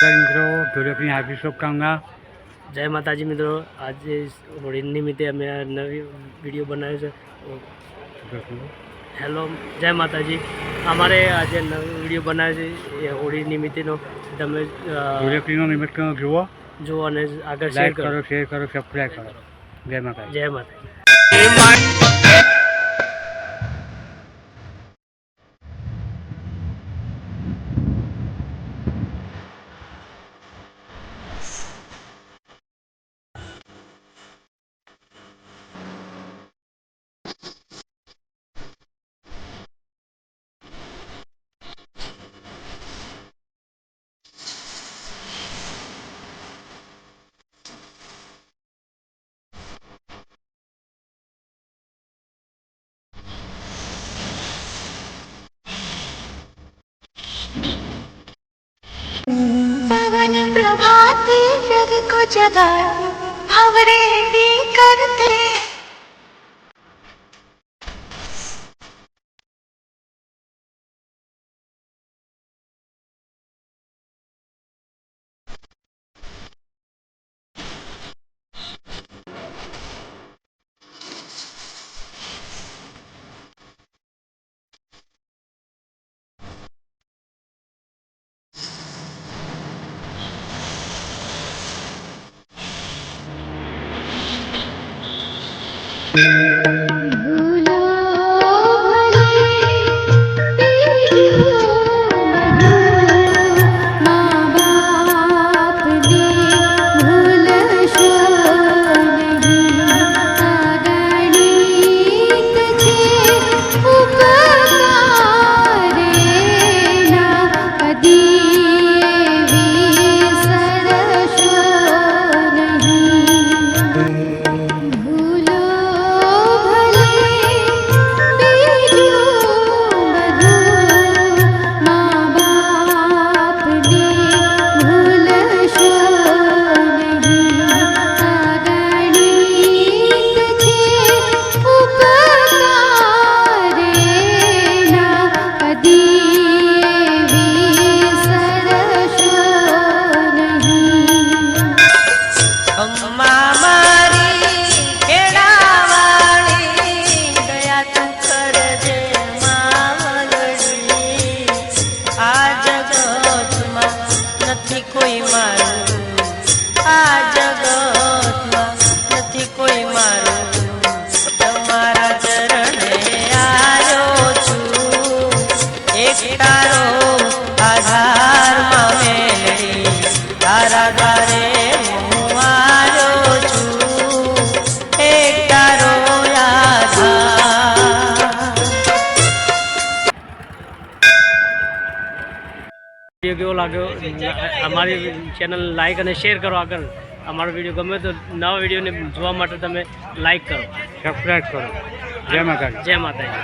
મિત્રો ધોળકની હાર્દિક શુભકામના। જય માતાજી મિત્રો, આજે હોળી નિમિત્તે અમે નવી વિડીયો બનાવ્યો છે। હેલો, જય માતાજી। અમારે આજે નવી વિડીયો બનાવ્યો છે એ હોળી નિમિત્તેનો। તમે ધોળકીનો નિમિત્ત જુઓ અને આગળ શેર કરો, સબસ્ક્રાઈબ કરો। જય માતાજી, જય માતાજી। पवन प्रभाते जग को जगा भंवरे भी करते। વિડીયો કેવો લાગ્યો અમારી ચેનલ લાઈક અને શેર કરો। આગળ અમારો વિડીયો ગમે તો નવા વિડીયોને જોવા માટે તમે લાઈક કરો, સબસ્ક્રાઈબ કરો। જય માતાજી, જય માતાજી।